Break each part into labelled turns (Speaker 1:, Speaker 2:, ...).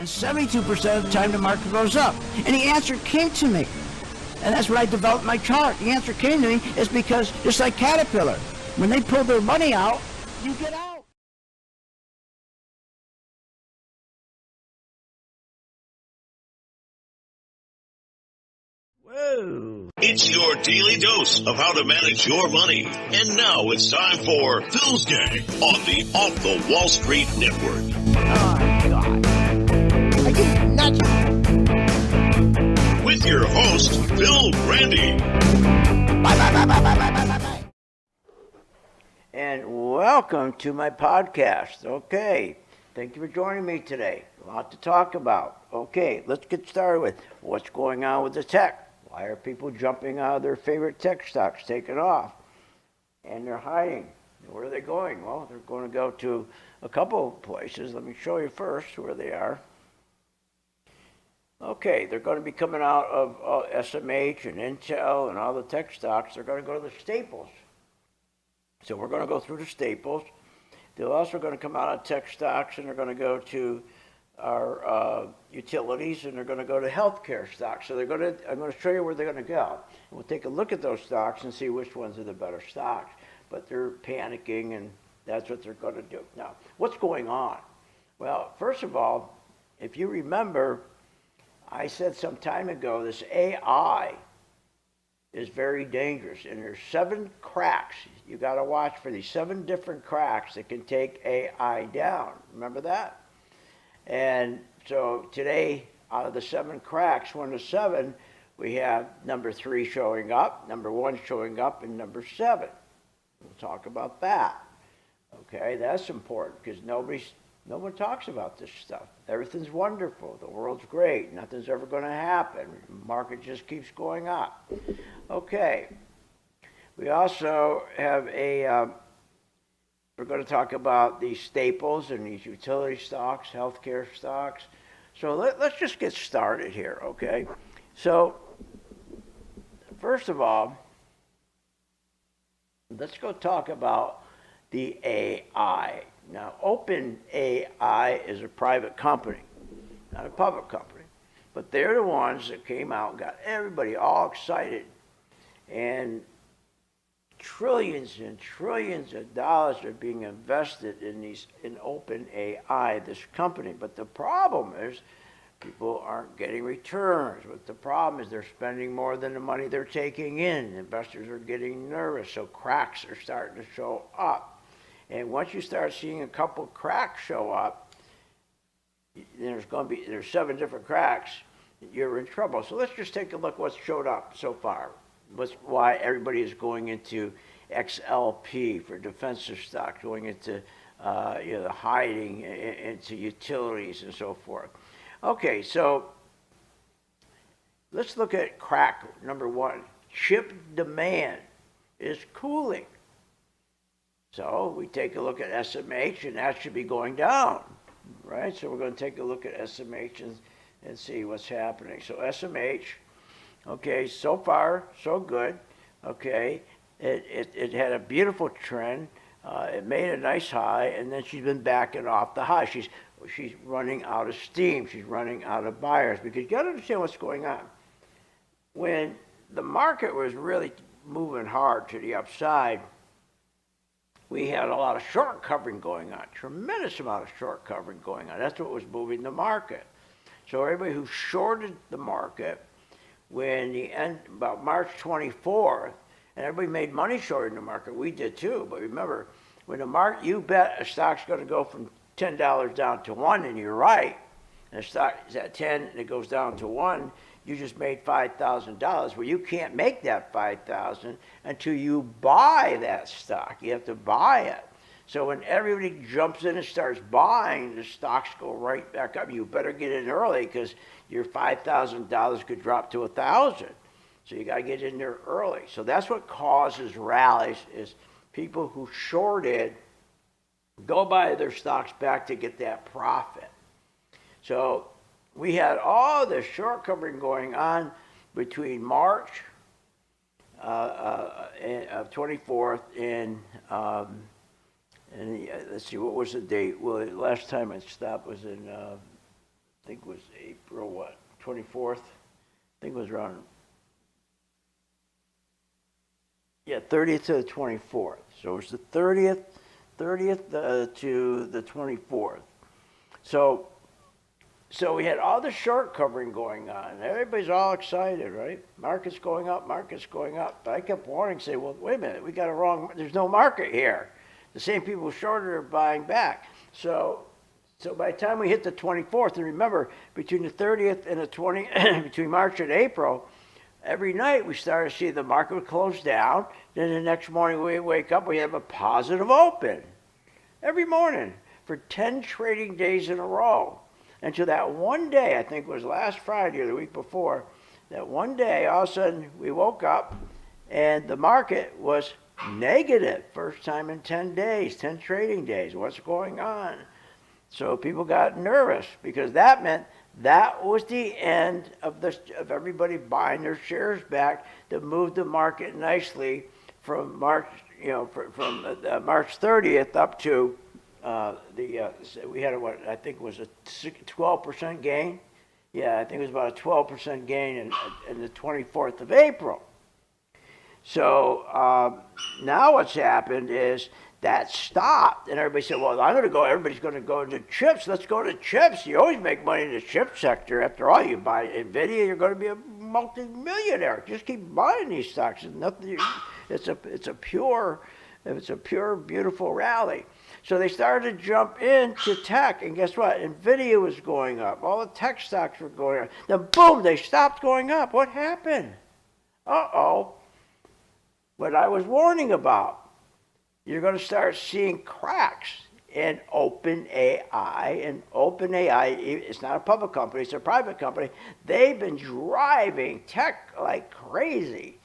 Speaker 1: And 72% of the time the market goes up. And the answer came to me. And that's when I developed my chart. The answer came to me is because, just like Caterpillar, when they pull their money out, you get out. Whoa.
Speaker 2: It's your daily dose of how to manage your money. And now it's time for Phil's Gang on the Off the Wall Street Network.
Speaker 1: Oh, my God. Are you nuts?
Speaker 2: With your host, Phil Grande.
Speaker 1: Bye. And welcome to my podcast. Okay, thank you for joining me today. A lot to talk about. Okay, let's get started with what's going on with the tech. Why are people jumping out of their favorite tech stocks, taking off, and they're hiding? Where are they going? Well, they're going to go to a couple places. Let me show you first where they are. Okay, they're going to be coming out of SMH and Intel and all the tech stocks. They're going to go to the staples. So we're going to go through the staples. They're also going to come out of tech stocks, and they're going to go to our utilities, and they're going to go to healthcare stocks. So I'm going to show you where they're going to go. And we'll take a look at those stocks and see which ones are the better stocks. But they're panicking, and that's what they're going to do. Now, what's going on? Well, first of all, if you remember, I said some time ago, this AI is very dangerous, and there's 7 cracks. You got to watch for these 7 different cracks that can take AI down. Remember that? And so today, out of the 7 cracks, 1 to 7, we have number 3 showing up, number 1 showing up, and number 7. We'll talk about that. Okay, that's important because no one talks about this stuff. Everything's wonderful. The world's great. Nothing's ever going to happen. The market just keeps going up. Okay. We also have we're going to talk about these staples and these utility stocks, healthcare stocks. So let's just get started here, okay? So first of all, let's go talk about the AI. Now, OpenAI is a private company, not a public company, but they're the ones that came out and got everybody all excited, and trillions and trillions of dollars are being invested in OpenAI, this company. But the problem is people aren't getting returns. But the problem is they're spending more than the money they're taking in. Investors are getting nervous, so cracks are starting to show up. And once you start seeing a couple cracks show up, there's 7 different cracks, you're in trouble. So let's just take a look what's showed up so far. Why everybody is going into XLP for defensive stocks, going into hiding into utilities and so forth. Okay, so let's look at crack number 1. Chip demand is cooling. So we take a look at SMH, and that should be going down, right? So we're going to take a look at SMH and see what's happening. So SMH, okay, so far so good. Okay, it had a beautiful trend. It made a nice high, and then she's been backing off the high. She's running out of steam. She's running out of buyers, because you got to understand what's going on. When the market was really moving hard to the upside, we had a lot of short covering going on, tremendous amount of short covering going on. That's what was moving the market. So everybody who shorted the market, about March 24th, and everybody made money shorting the market. We did too, but remember, when the market, you bet a stock's going to go from $10 down to 1, and you're right, and the stock is at 10 and it goes down to 1, you just made $5,000. Well, you can't make that $5,000 until you buy that stock. You have to buy it. So when everybody jumps in and starts buying, the stocks go right back up. You better get in early, because your $5,000 could drop to $1,000. So you got to get in there early. So that's what causes rallies, is people who shorted go buy their stocks back to get that profit. So we had all this short covering going on between March of 24th and let's see, what was the date? Well, last time it stopped was in I think it was April, what, 24th? I think it was around, yeah, 30th to the 24th. So it was the 30th to the 24th. So we had all the short covering going on. Everybody's all excited, right? Market's going up, market's going up. But I kept warning, say, well, wait a minute, we got it wrong. There's no market here. The same people who shorted are buying back. So by the time we hit the 24th, and remember, between the 30th and the 20th, between March and April, every night we started to see the market would close down. Then the next morning we wake up, we have a positive open. Every morning for 10 trading days in a row. Until that one day, I think it was last Friday or the week before, that one day all of a sudden we woke up and the market was negative. First time in 10 days, 10 trading days. What's going on? So people got nervous because that meant that was the end of everybody buying their shares back that moved the market nicely from March, from March 30th up to we had what I think was a 12% gain. Yeah, I think it was about a 12% gain in the 24th of April. So now what's happened is that stopped, and everybody said, well, everybody's going to go into chips. Let's go to chips. You always make money in the chip sector. After all, you buy NVIDIA, you're going to be a multi-millionaire. Just keep buying these stocks. It's a pure, beautiful rally. So they started to jump into tech, and guess what? NVIDIA was going up. All the tech stocks were going up. Then boom, they stopped going up. What happened? Uh-oh. What I was warning about. You're going to start seeing cracks in OpenAI. And OpenAI, it's not a public company, it's a private company. They've been driving tech like crazy.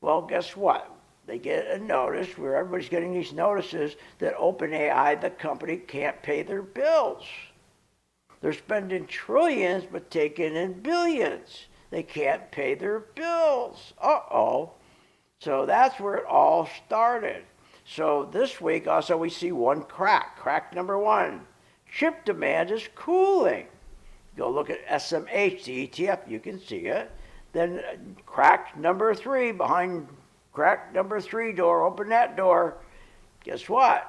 Speaker 1: Well, guess what? They get a notice where everybody's getting these notices that OpenAI, the company, can't pay their bills. They're spending trillions but taking in billions. They can't pay their bills. Uh-oh. So that's where it all started. So this week also we see one crack. Crack number one. Chip demand is cooling. Go look at SMH, the ETF, you can see it. Then crack number three, behind crack number three door, open that door. Guess what?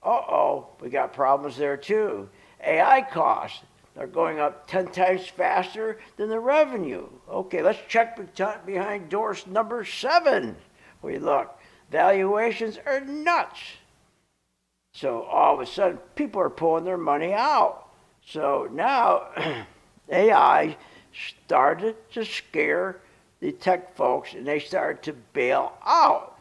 Speaker 1: Uh-oh, we got problems there too. AI costs are going up 10 times faster than the revenue. Okay, let's check behind door number 7. We look. Valuations are nuts. So all of a sudden, people are pulling their money out. So now AI started to scare the tech folks, and they started to bail out.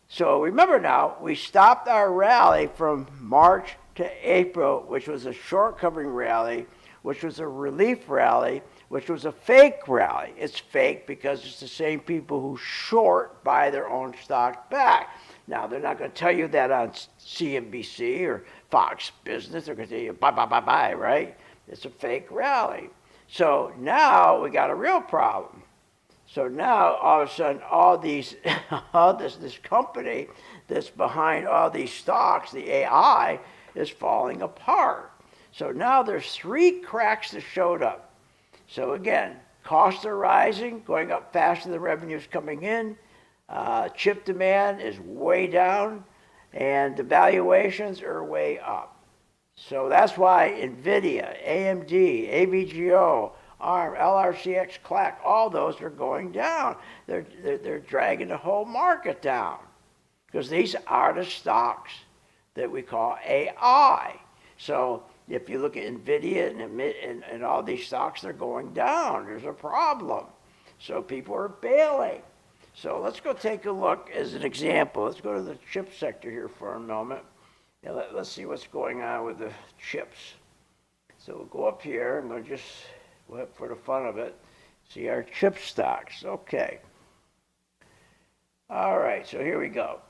Speaker 1: So remember now, we stopped our rally from March to April, which was a short covering rally, which was a relief rally, which was a fake rally. It's fake because it's the same people who short buy their own stock back. Now, they're not going to tell you that on CNBC or Fox Business. They're going to tell you, buy, right? It's a fake rally. So now we got a real problem. So now, all of a sudden, this company that's behind all these stocks, the AI, is falling apart. So now there's 3 cracks that showed up. So again, costs are rising, going up faster than revenues coming in. Chip demand is way down, and the valuations are way up. So that's why NVIDIA, AMD, AVGO, ARM, LRCX, CLAC, all those are going down. They're dragging the whole market down because these are the stocks that we call AI. So if you look at NVIDIA and all these stocks, they're going down. There's a problem. So people are bailing. So let's go take a look as an example. Let's go to the chip sector here for a moment. And let's see what's going on with the chips. So we'll go up here. I'm going to just, for the fun of it, see our chip stocks. Okay. All right, so here we go.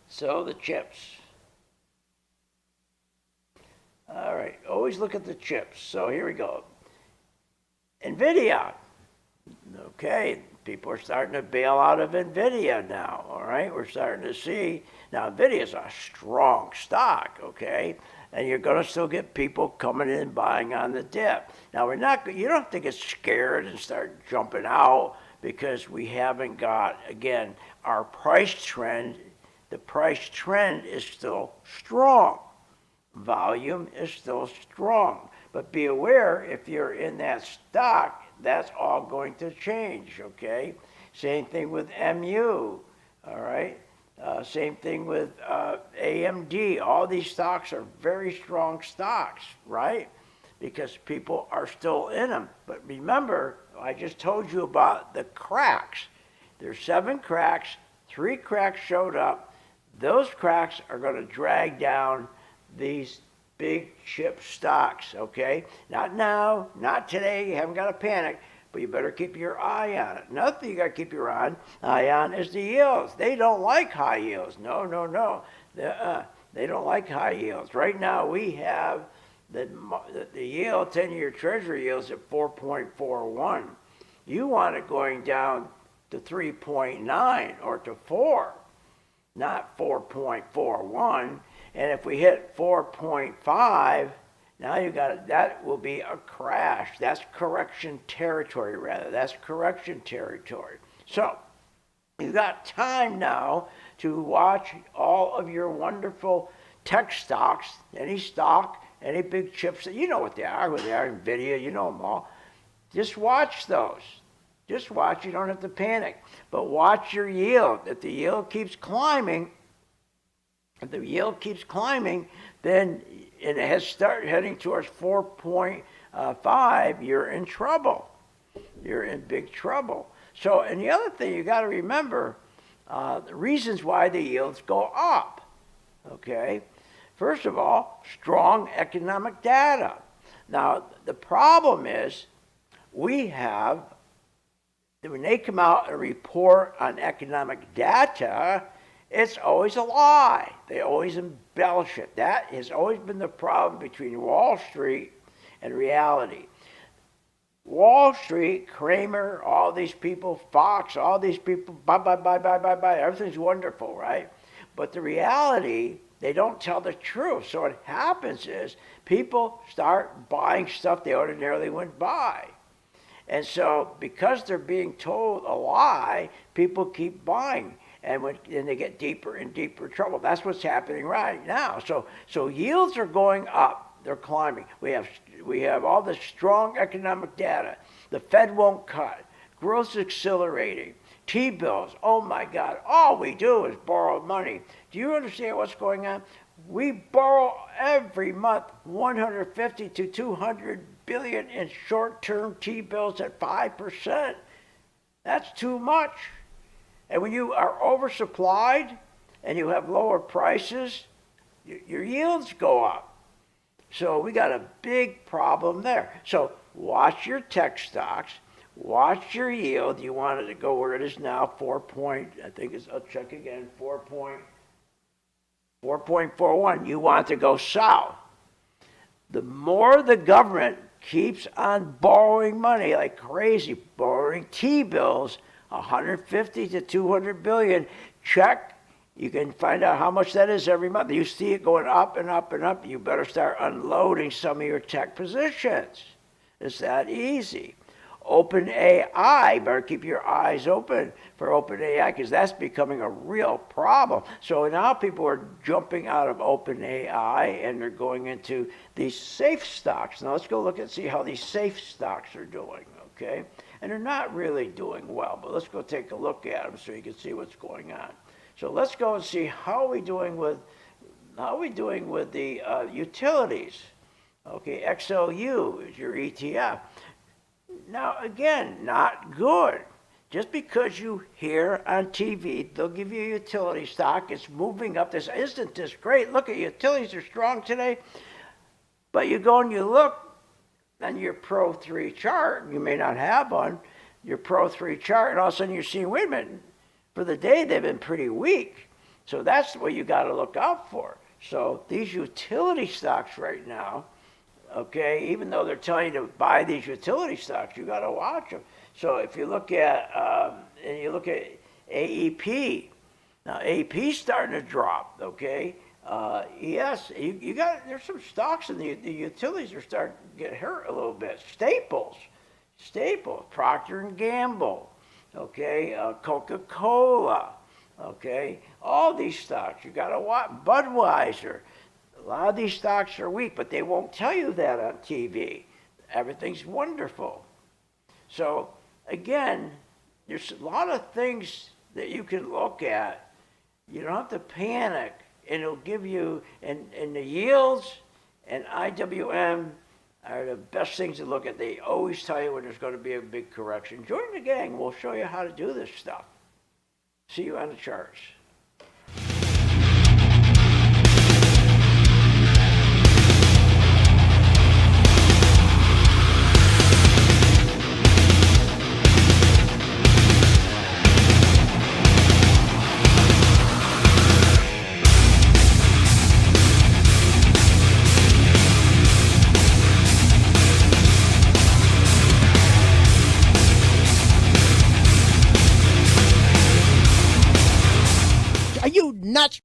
Speaker 1: So the chips. All right, always look at the chips. So here we go. NVIDIA. Okay, people are starting to bail out of NVIDIA now, all right? We're starting to see, now NVIDIA is a strong stock, okay? and you're going to still get people coming in buying on the dip. Now, you don't have to get scared and start jumping out because we haven't got, again, our price trend. The price trend is still strong. Volume is still strong. But be aware, if you're in that stock, that's all going to change, okay? Same thing with MU, all right? Same thing with AMD. All these stocks are very strong stocks, right? Because people are still in them. But remember, I just told you about the cracks. There's 7 cracks, 3 cracks showed up. Those cracks are going to drag down these big chip stocks, okay? Not now, not today, you haven't got to panic, but you better keep your eye on it. Another thing you got to keep your eye on is the yields. They don't like high yields. No. They don't like high yields. Right now we have the yield, 10-year Treasury yields at 4.41. You want it going down to 3.9 or to 4, not 4.41. And if we hit 4.5, now you got it. That will be a crash. That's correction territory, rather. That's correction territory. So you've got time now to watch all of your wonderful tech stocks, any stock, any big chips. You know what they are, NVIDIA, you know them all. Just watch those. Just watch. You don't have to panic. But watch your yield. If the yield keeps climbing, then it has started heading towards 4.5, you're in trouble. You're in big trouble. So, and the other thing you got to remember, the reasons why the yields go up, okay? First of all, strong economic data. Now, the problem is when they come out and report on economic data, it's always a lie. They always embellish it. That has always been the problem between Wall Street and reality. Wall Street, Kramer, all these people, Fox, all these people, buy. Everything's wonderful, right? But the reality, they don't tell the truth. So what happens is people start buying stuff they ordinarily wouldn't buy. And so because they're being told a lie, people keep buying. And they get deeper and deeper trouble. That's what's happening right now. So yields are going up. They're climbing. We have all this strong economic data. The Fed won't cut. Growth's accelerating. T-bills, oh my God, all we do is borrow money. Do you understand what's going on? We borrow every month 150 to 200 billion in short-term T-bills at 5%. That's too much. And when you are oversupplied and you have lower prices, your yields go up. So we got a big problem there. So watch your tech stocks, watch your yield. You want it to go where it is now, I'll check again, 4.41. You want to go south. The more the government keeps on borrowing money like crazy, borrowing T-bills, 150 to 200 billion, check. You can find out how much that is every month. You see it going up and up and up. You better start unloading some of your tech positions. It's that easy. OpenAI, better keep your eyes open for OpenAI because that's becoming a real problem. So now people are jumping out of OpenAI and they're going into these safe stocks. Now let's go look and see how these safe stocks are doing, okay? And they're not really doing well, but let's go take a look at them so you can see what's going on. So let's go and see how are we doing with the utilities. Okay, XLU is your ETF. Now again, not good. Just because you hear on TV, they'll give you a utility stock, it's moving up. Isn't this great? Look at utilities are strong today. But you go and you look, on your Pro 3 chart, you may not have one, your Pro 3 chart, and all of a sudden you're seeing, wait a minute, for the day they've been pretty weak. So that's what you got to look out for. So these utility stocks right now, okay, even though they're telling you to buy these utility stocks, you got to watch them. So if you look at, AEP, now AEP's starting to drop, okay? Yes, you got, there's some stocks in the utilities are starting to get hurt a little bit. Staples, Procter and Gamble, okay, Coca-Cola, okay, all these stocks. You got to watch Budweiser. A lot of these stocks are weak, but they won't tell you that on TV. Everything's wonderful. So again, there's a lot of things that you can look at. You don't have to panic, and it'll give you, and the yields and IWM are the best things to look at. They always tell you when there's going to be a big correction. Join the gang. We'll show you how to do this stuff. See you on the charts.
Speaker 3: Are you nuts?